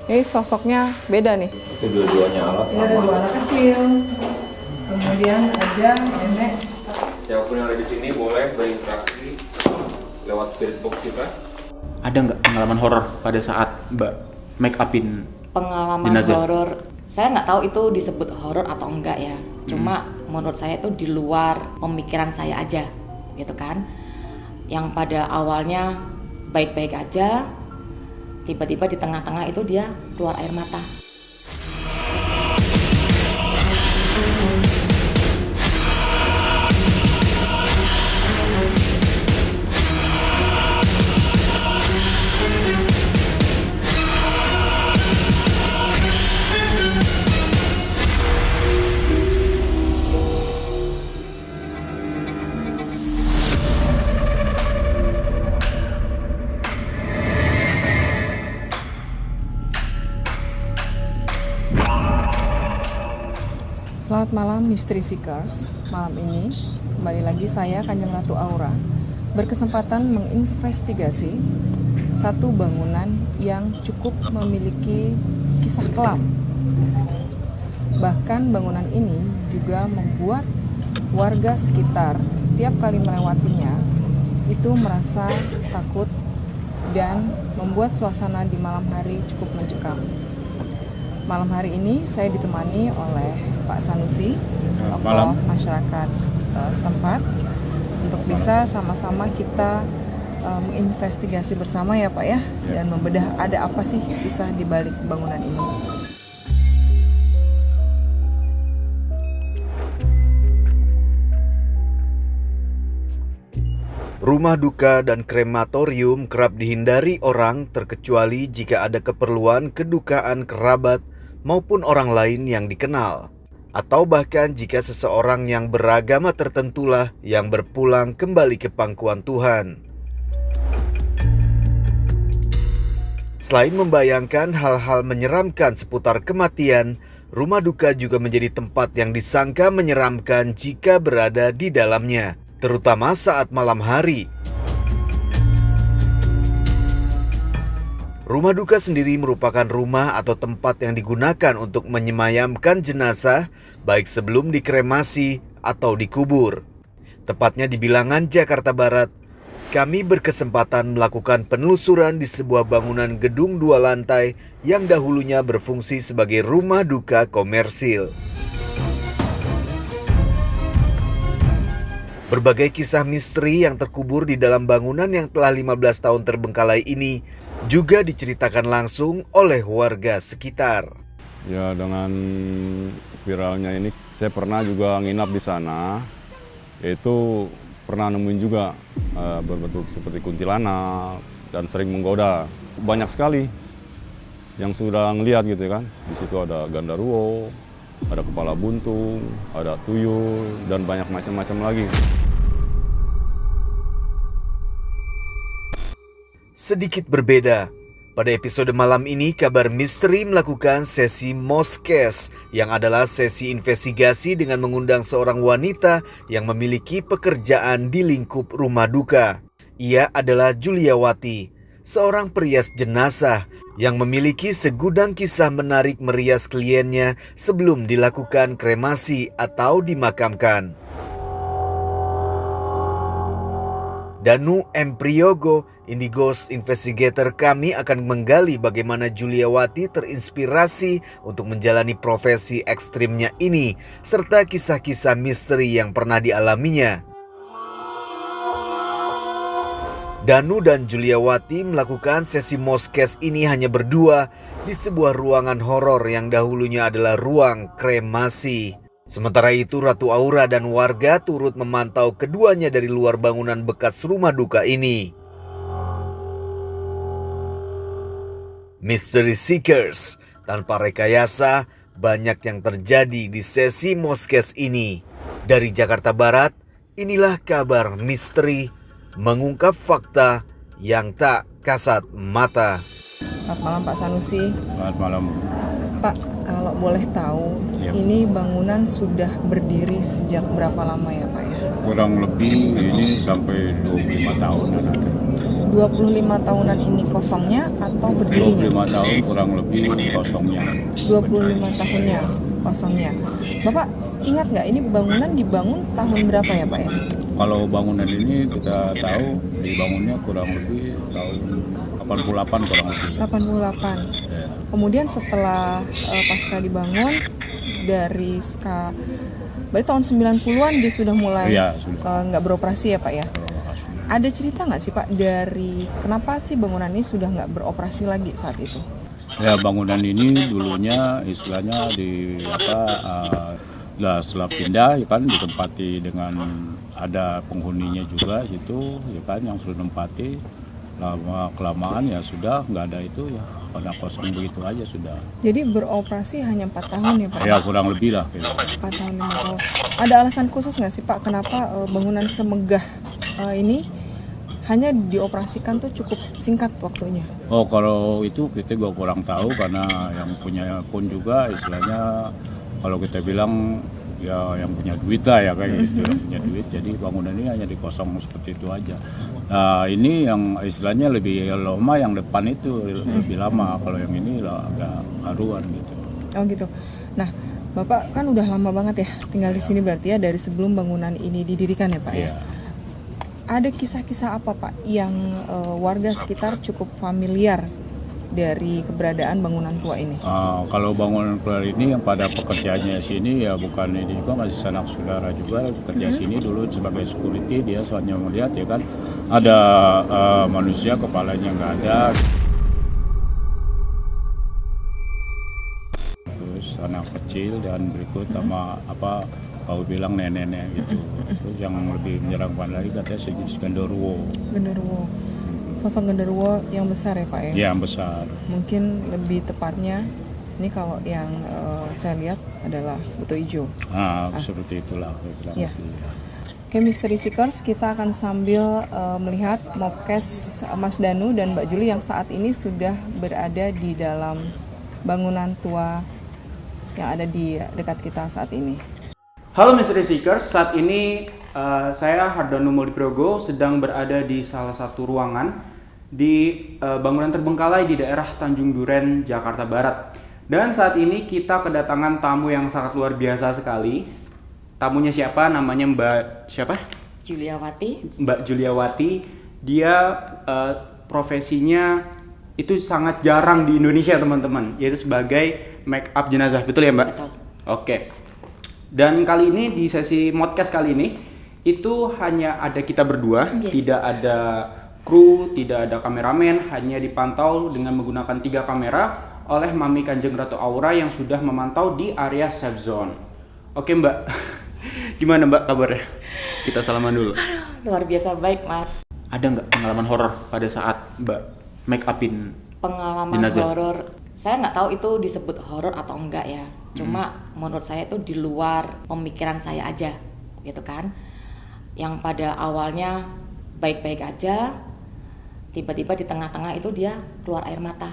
Ini sosoknya beda nih. Itu dua-duanya alat Ini ada sama. dua anak kecil. Kemudian ada nenek. Siapapun yang ada di sini boleh berinteraksi lewat spirit box kita. Ada nggak pengalaman horor pada saat Mbak make upin Pengalaman jenazah? horor, saya nggak tahu itu disebut horor atau enggak ya. Cuma menurut saya itu di luar pemikiran saya aja, gitu kan. Yang pada awalnya baik-baik aja, tiba-tiba di tengah-tengah itu dia keluar air mata. Selamat malam Mystery Seekers. Malam ini kembali lagi saya Kanjeng Ratu Aura berkesempatan menginvestigasi satu bangunan yang cukup memiliki kisah kelam. Bahkan bangunan ini juga membuat warga sekitar setiap kali melewatinya itu merasa takut dan membuat suasana di malam hari cukup mencekam. Malam hari ini saya ditemani oleh Pak Sanusi, tokoh masyarakat setempat, untuk bisa sama-sama kita menginvestigasi bersama ya Pak ya, dan membedah ada apa sih kisah di balik bangunan ini. Rumah duka dan krematorium kerap dihindari orang terkecuali jika ada keperluan kedukaan kerabat maupun orang lain yang dikenal. Atau bahkan jika seseorang yang beragama tertentulah yang berpulang kembali ke pangkuan Tuhan. Selain membayangkan hal-hal menyeramkan seputar kematian, rumah duka juga menjadi tempat yang disangka menyeramkan jika berada di dalamnya, terutama saat malam hari. Rumah duka sendiri merupakan rumah atau tempat yang digunakan untuk menyemayamkan jenazah, baik sebelum dikremasi atau dikubur. Tepatnya di Bilangan, Jakarta Barat, kami berkesempatan melakukan penelusuran di sebuah bangunan gedung 2 lantai yang dahulunya berfungsi sebagai rumah duka komersil. Berbagai kisah misteri yang terkubur di dalam bangunan yang telah 15 tahun terbengkalai ini juga diceritakan langsung oleh warga sekitar. Ya, dengan viralnya ini saya pernah juga nginap di sana. Itu pernah nemuin juga berbentuk seperti kuntilanak dan sering menggoda. Banyak sekali yang sudah ngelihat gitu kan. Di situ ada gandaruwo, ada kepala buntung, ada tuyul, dan banyak macam-macam lagi. Sedikit berbeda, pada episode malam ini Kabar Misteri melakukan sesi Moskes yang adalah sesi investigasi dengan mengundang seorang wanita yang memiliki pekerjaan di lingkup rumah duka. Ia adalah Juliawati, seorang perias jenazah yang memiliki segudang kisah menarik merias kliennya sebelum dilakukan kremasi atau dimakamkan. Danu M. Priyogo, Indigos Investigator kami akan menggali bagaimana Juliawati terinspirasi untuk menjalani profesi ekstrimnya ini, serta kisah-kisah misteri yang pernah dialaminya. Danu dan Juliawati melakukan sesi Moskes ini hanya berdua di sebuah ruangan horor yang dahulunya adalah ruang kremasi. Sementara itu Ratu Aura dan warga turut memantau keduanya dari luar bangunan bekas rumah duka ini. Mystery Seekers, tanpa rekayasa, banyak yang terjadi di sesi Moskes ini. Dari Jakarta Barat, inilah Kabar Misteri mengungkap fakta yang tak kasat mata. Selamat malam Pak Sanusi. Selamat malam. Pak, kalau boleh tahu, ini bangunan sudah berdiri sejak berapa lama ya Pak ya? Kurang lebih ini sampai 25 tahun ada. 25 tahunan ini kosongnya atau berdirinya? 25 tahun kurang lebih kosongnya. 25 tahunnya kosongnya. Bapak ingat nggak ini bangunan dibangun tahun berapa ya Pak ya? Kalau bangunan ini kita tahu dibangunnya kurang lebih tahun 88 kurang lebih. 88. Ya. Kemudian setelah pasca dibangun dari berarti tahun 90-an dia sudah mulai Iya, sudah. nggak beroperasi ya Pak ya? Ada cerita nggak sih Pak dari kenapa sih bangunan ini sudah nggak beroperasi lagi saat itu? Ya, bangunan ini dulunya istilahnya setelah pindah ya kan ditempati dengan ada penghuninya juga situ ya kan yang sudah nempati, lama kelamaan ya sudah nggak ada itu ya pada kosong begitu aja sudah. Jadi beroperasi hanya 4 tahun ya Pak? Ya kurang lebih lah. 4 tahun 5 tahun. Ada alasan khusus nggak sih Pak kenapa bangunan semegah ini hanya dioperasikan tuh cukup singkat waktunya? Oh, kalau itu kita gua kurang tahu karena yang punya pun juga istilahnya kalau kita bilang ya yang punya duit lah ya kayak gitu, yang punya duit, jadi bangunan ini hanya dikosong seperti itu aja. Nah ini yang istilahnya lebih lama yang depan itu lebih lama, kalau yang ini lah agak haruan gitu. Oh gitu. Nah Bapak kan udah lama banget ya tinggal di sini berarti ya dari sebelum bangunan ini didirikan ya Pak ya? Iya. Ada kisah-kisah apa Pak yang warga sekitar cukup familiar dari keberadaan bangunan tua ini? Kalau bangunan keluar ini yang pada pekerjaannya sini ya bukan ini juga, masih sanak saudara juga kerja sini dulu sebagai security. Dia soalnya melihat ya kan ada manusia kepalanya nggak ada, terus anak kecil dan berikut sama apa kau bilang nenek-nenek gitu. Terus yang lebih menyeramkan lagi katanya sejenis genderuwo. Genderuwo. Sosok genderuwo yang besar ya Pak ya? Iya, yang besar. Mungkin lebih tepatnya ini kalau yang saya lihat adalah buto ijo. Seperti itulah. Ya. Oke, Misteri Seekers, kita akan sambil melihat mobcast Mas Danu dan Mbak Juli yang saat ini sudah berada di dalam bangunan tua yang ada di dekat kita saat ini. Halo Mystery Seekers, saat ini saya Hardanu Muldiprogo sedang berada di salah satu ruangan di bangunan terbengkalai di daerah Tanjung Duren, Jakarta Barat. Dan saat ini kita kedatangan tamu yang sangat luar biasa sekali. Tamunya siapa? Namanya Mbak siapa? Juliawati. Mbak Juliawati. Dia profesinya itu sangat jarang di Indonesia teman-teman, yaitu sebagai make up jenazah. Betul ya Mbak? Betul. Oke. Dan kali ini di sesi podcast kali ini itu hanya ada kita berdua, tidak ada kru, tidak ada kameramen, hanya dipantau dengan menggunakan 3 kamera oleh Mami Kanjeng Ratu Aura yang sudah memantau di area safe zone. Oke Mbak, gimana Mbak kabarnya? Kita salaman dulu. Luar biasa baik Mas. Ada nggak pengalaman horor pada saat Mbak make upin Pengalaman jenazah? horor, saya nggak tahu itu disebut horor atau enggak ya. Cuma menurut saya itu di luar pemikiran saya aja, gitu kan. Yang pada awalnya baik-baik aja, tiba-tiba di tengah-tengah itu dia keluar air mata.